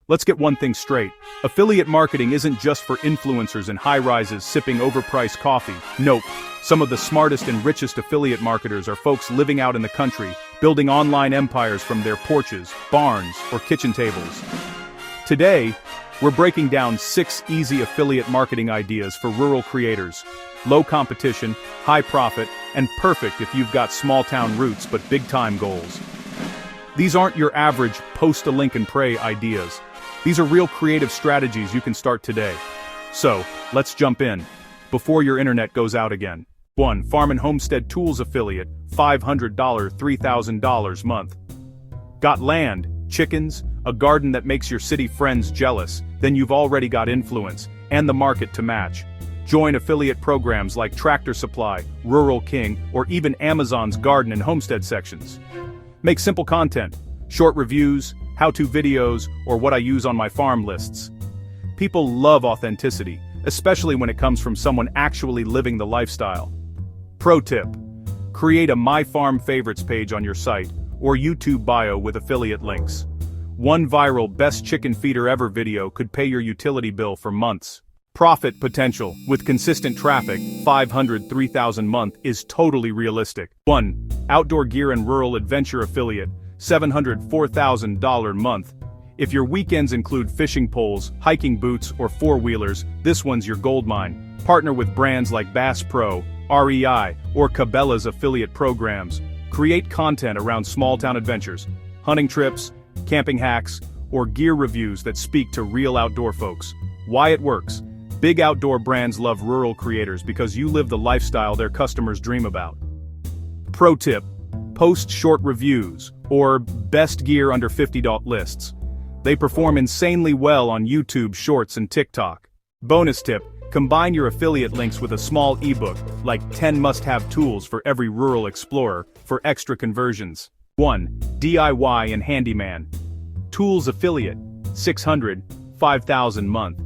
Let's get one thing straight. Affiliate marketing isn't just for influencers in high-rises sipping overpriced coffee. Nope. Some of the smartest and richest affiliate marketers are folks living out in the country, building online empires from their porches, barns, or kitchen tables. Today, we're breaking down 6 easy affiliate marketing ideas for rural creators. Low competition, high profit, and perfect if you've got small-town roots but big-time goals. These aren't your average post a link and pray ideas. These are real creative strategies you can start today. So, let's jump in, before your internet goes out again. 1. Farm and Homestead Tools Affiliate, $500, $3,000 month. Got land, chickens, a garden that makes your city friends jealous, then you've already got influence, and the market to match. Join affiliate programs like Tractor Supply, Rural King, or even Amazon's garden and homestead sections. Make simple content, short reviews, how-to videos, or what I use on my farm lists. People love authenticity, especially when it comes from someone actually living the lifestyle. Pro tip: create a My Farm Favorites page on your site, or YouTube bio with affiliate links. One viral best chicken feeder ever video could pay your utility bill for months. Profit potential, with consistent traffic, $500, $3,000 month is totally realistic. 1. Outdoor Gear and Rural Adventure Affiliate, $700, $4,000 month. If your weekends include fishing poles, hiking boots, or four-wheelers, this one's your goldmine. Partner with brands like Bass Pro, REI, or Cabela's affiliate programs. Create content around small-town adventures, hunting trips, camping hacks, or gear reviews that speak to real outdoor folks. Why it works: big outdoor brands love rural creators because you live the lifestyle their customers dream about. Pro tip: post short reviews, or best gear under $50 lists. They perform insanely well on YouTube Shorts and TikTok. Bonus tip: combine your affiliate links with a small ebook, like 10 must-have tools for every rural explorer, for extra conversions. 1. DIY and Handyman Tools Affiliate, $600, $5,000 month.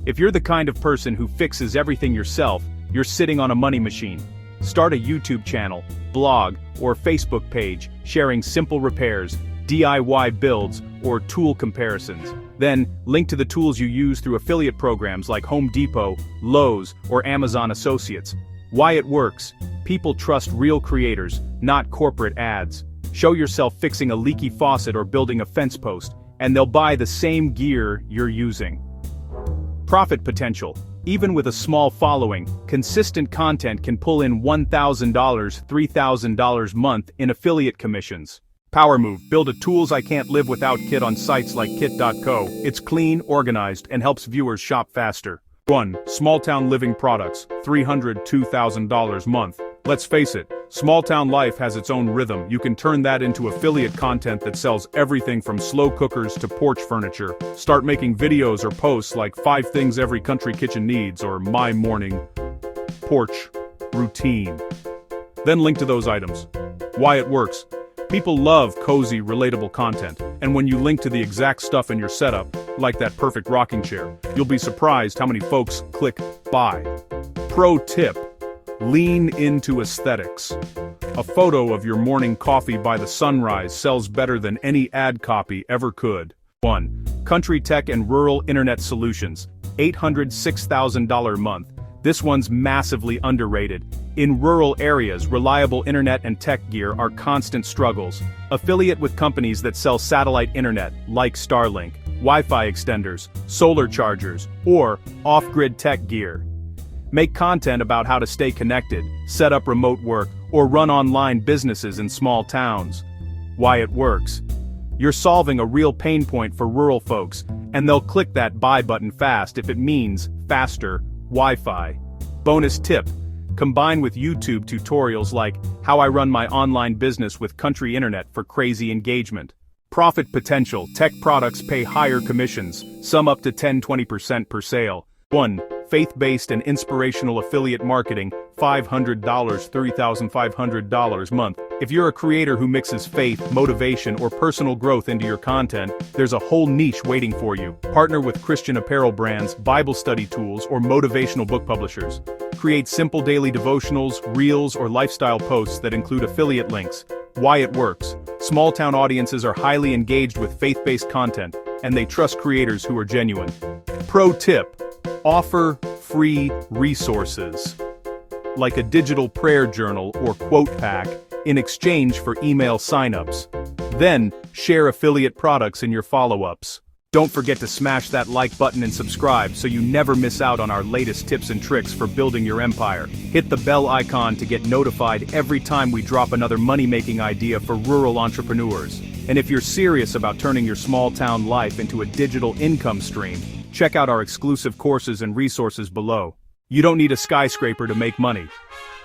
If you're the kind of person who fixes everything yourself, you're sitting on a money machine. Start a YouTube channel, blog, or Facebook page sharing simple repairs, DIY builds, or tool comparisons. Then, link to the tools you use through affiliate programs like Home Depot, Lowe's, or Amazon Associates. Why it works: people trust real creators, not corporate ads. Show yourself fixing a leaky faucet or building a fence post, and they'll buy the same gear you're using. Profit potential: even with a small following, consistent content can pull in $1,000, $3,000 month in affiliate commissions. Power move: build a tools I can't live without kit on sites like kit.co. It's clean, organized, and helps viewers shop faster. 1. Small town living products, $300, $2,000 month. Let's face it, small town life has its own rhythm. You can turn that into affiliate content that sells everything from slow cookers to porch furniture. Start making videos or posts like 5 things every country kitchen needs, or my morning porch routine. Then link to those items. Why it works: people love cozy, relatable content, and when you link to the exact stuff in your setup, like that perfect rocking chair, you'll be surprised how many folks click buy. Pro tip: lean into aesthetics. A photo of your morning coffee by the sunrise sells better than any ad copy ever could. 1. Country Tech and Rural Internet Solutions, $800, $6,000 month. This one's massively underrated. In rural areas, reliable internet and tech gear are constant struggles. Affiliate with companies that sell satellite internet, like Starlink, Wi-Fi extenders, solar chargers, or off-grid tech gear. Make content about how to stay connected, set up remote work, or run online businesses in small towns. Why it works: you're solving a real pain point for rural folks, and they'll click that buy button fast if it means faster Wi-Fi. Bonus tip: combine with YouTube tutorials like how I run my online business with country internet for crazy engagement. Profit potential: tech products pay higher commissions, some up to 10-20% per sale. 1. Faith-based and inspirational affiliate marketing, $500, $3,500 month. If you're a creator who mixes faith, motivation, or personal growth into your content, there's a whole niche waiting for you. Partner with Christian apparel brands, Bible study tools, or motivational book publishers. Create simple daily devotionals, reels, or lifestyle posts that include affiliate links. Why it works: small town audiences are highly engaged with faith-based content. and they trust creators who are genuine. Pro tip: offer free resources, like a digital prayer journal or quote pack, in exchange for email signups. Then, share affiliate products in your follow-ups. Don't forget to smash that like button and subscribe so you never miss out on our latest tips and tricks for building your empire. Hit the bell icon to get notified every time we drop another money-making idea for rural entrepreneurs. And if you're serious about turning your small-town life into a digital income stream, check out our exclusive courses and resources below. You don't need a skyscraper to make money.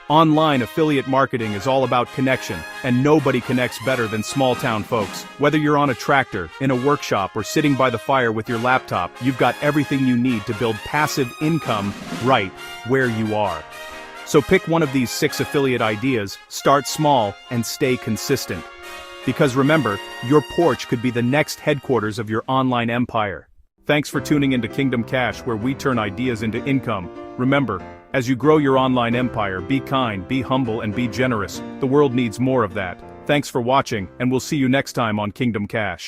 Online affiliate marketing is all about connection, and nobody connects better than small-town folks. Whether you're on a tractor, in a workshop, or sitting by the fire with your laptop, you've got everything you need to build passive income right where you are. So pick one of these 6 affiliate ideas, start small, and stay consistent. Because remember, your porch could be the next headquarters of your online empire. Thanks for tuning into Kingdom Cash, where we turn ideas into income. Remember, as you grow your online empire, be kind, be humble, and be generous. The world needs more of that. Thanks for watching, and we'll see you next time on Kingdom Cash.